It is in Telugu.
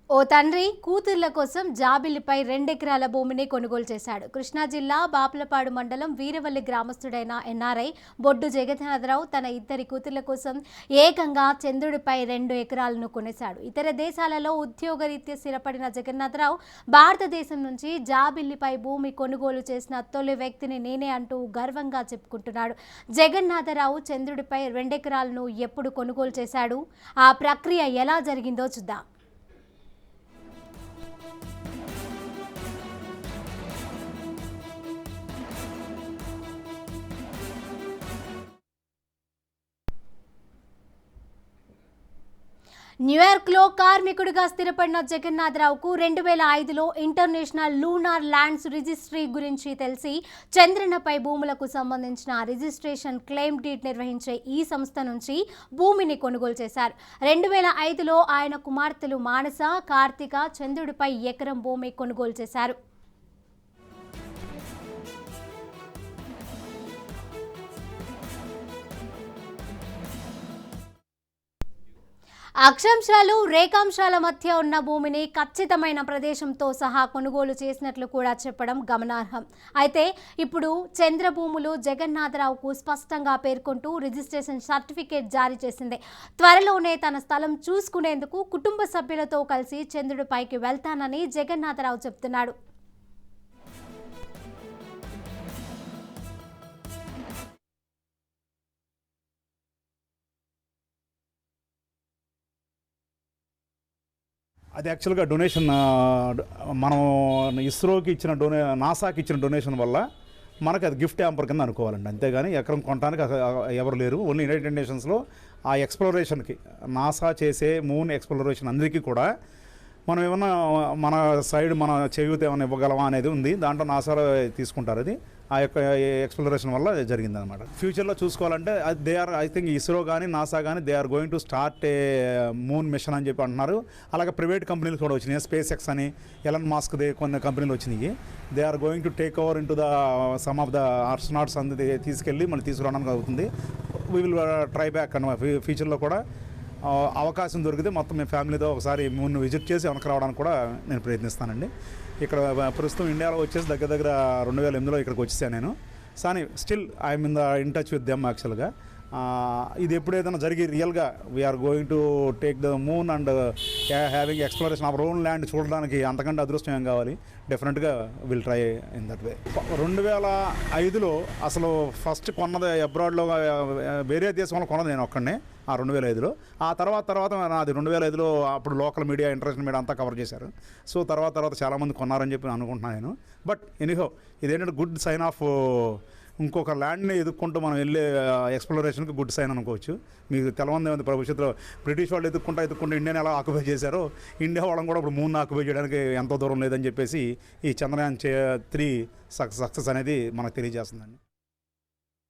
ఓ తండ్రి కూతుర్ల కోసం జాబిల్లిపై 2 ఎకరాల భూమిని కొనుగోలు చేశాడు. కృష్ణా జిల్లా బాపులపాడు మండలం వీరవల్లి గ్రామస్తుడైన ఎన్ఆర్ఐ బొడ్డు జగన్నాథరావు తన ఇద్దరి కూతుర్ల కోసం ఏకంగా చంద్రుడిపై 2 ఎకరాలను కొనేశాడు. ఇతర దేశాలలో ఉద్యోగరీత్యా స్థిరపడిన జగన్నాథరావు భారతదేశం నుంచి జాబిల్లిపై భూమి కొనుగోలు చేసిన తొలి వ్యక్తిని నేనే అంటూ గర్వంగా చెప్పుకుంటున్నాడు. జగన్నాథరావు చంద్రుడిపై 2 ఎకరాలను ఎప్పుడు కొనుగోలు చేశాడు, ఆ ప్రక్రియ ఎలా జరిగిందో చూద్దాం. న్యూయార్క్లో కార్మికుడిగా స్థిరపడిన జగన్నాథరావుకు 2005లో ఇంటర్నేషనల్ లూనార్ ల్యాండ్స్ రిజిస్ట్రీ గురించి తెలిసి చంద్రనపై భూములకు సంబంధించిన రిజిస్ట్రేషన్ క్లెయిమ్ డీడ్ నిర్వహించే ఈ సంస్థ నుంచి భూమిని కొనుగోలు చేశారు. 2005లో ఆయన కుమార్తెలు మానస, కార్తిక చంద్రుడిపై ఎకరం భూమి కొనుగోలు చేశారు. అక్షాంశాలు, రేఖాంశాల మధ్య ఉన్న భూమిని ఖచ్చితమైన ప్రదేశంతో సహా కొనుగోలు చేసినట్లు కూడా చెప్పడం గమనార్హం. అయితే ఇప్పుడు చంద్రభూములు జగన్నాథరావుకు స్పష్టంగా పేర్కొంటూ రిజిస్ట్రేషన్ సర్టిఫికేట్ జారీ చేసింది. త్వరలోనే తన స్థలం చూసుకునేందుకు కుటుంబ సభ్యులతో కలిసి చంద్రుడిపైకి వెళ్తానని జగన్నాథరావు చెప్తున్నాడు. అది యాక్చువల్గా డొనేషన్ మనం ఇస్రోకి ఇచ్చిన నాసాకి ఇచ్చిన డొనేషన్ వల్ల మనకు అది గిఫ్ట్ హ్యాంపర్ కింద అనుకోవాలండి. అంతేగాని ఎకరం కొనడానికి ఎవరు లేరు. ఓన్లీ యునైటెడ్ నేషన్స్లో ఆ ఎక్స్ప్లోరేషన్కి నాసా చేసే మూన్ ఎక్స్ప్లోరేషన్ అందరికీ కూడా మనం ఏమన్నా మన సైడ్ మన చేయూత ఏమైనా ఇవ్వగలమా అనేది ఉంది. దాంట్లో నాసా తీసుకుంటారు. అది ఆ యొక్క ఎక్స్ప్లోరేషన్ వల్ల జరిగింది అనమాట. ఫ్యూచర్లో చూసుకోవాలంటే they are I think ISRO కానీ నాసా కానీ they are going to start a moon mission అని చెప్పి అంటున్నారు. అలాగే ప్రైవేట్ కంపెనీలు కూడా వచ్చినాయి. స్పేస్ ఎక్స్ అని ఎలన్ మాస్క్ది కొన్ని కంపెనీలు వచ్చినాయి. They are going to take over in to the some of the astronauts అంది తీసుకెళ్ళి మళ్ళీ తీసుకురావడానికి అవుతుంది. వీ విల్ ట్రై బ్యాక్ అన్న ఫ్యూచర్లో కూడా అవకాశం దొరికితే మొత్తం మీ ఫ్యామిలీతో ఒకసారి మూన్ విజిట్ చేసి వెనక్కి రావడానికి కూడా నేను ప్రయత్నిస్తానండి. ఇక్కడ ప్రస్తుతం ఇండియాలో వచ్చేసి దగ్గర 2008లో ఇక్కడికి వచ్చేసాను నేను. కానీ still I'm in touch with them యాక్చువల్గా. ఇది ఎప్పుడు ఏదైనా జరిగి రియల్గా we're going to take the moon and having exploration of own land చూడడానికి అంతకంటే అదృష్టం ఏం కావాలి. డెఫినెట్గా will try in that way. 2005లో అసలు ఫస్ట్ కొన్నది అబ్రాడ్లో వేరే దేశంలో కొన్నది నేను ఒక్కడనే ఆ 2005లో. ఆ తర్వాత నాది 2005లో అప్పుడు లోకల్ మీడియా, ఇంటర్నేషనల్ మీడియా అంతా కవర్ చేశారు. సో తర్వాత చాలామంది కొన్నారని చెప్పి అనుకుంటున్నాను నేను. బట్ ఎనీహో ఇదేంటంటే గుడ్ సైన్ ఆఫ్ ఇంకొక ల్యాండ్ని ఎదుక్కుంటూ మనం వెళ్ళే ఎక్స్ప్లోరేషన్కి గుడ్ సైన్ అనుకోవచ్చు. మీకు తెలవంది ఏమైంది భవిష్యత్తులో బ్రిటిష్ వాళ్ళు ఎదుక్కుంటూ ఇండియాని ఎలా ఆక్యుపై చేశారో ఇండియా వాళ్ళని కూడా ఇప్పుడు మూన్ ఆక్యుపై చేయడానికి ఎంతో దూరం లేదని చెప్పేసి ఈ చంద్రయాన్ 3 సక్సెస్ అనేది మనకు తెలియజేస్తుందండి.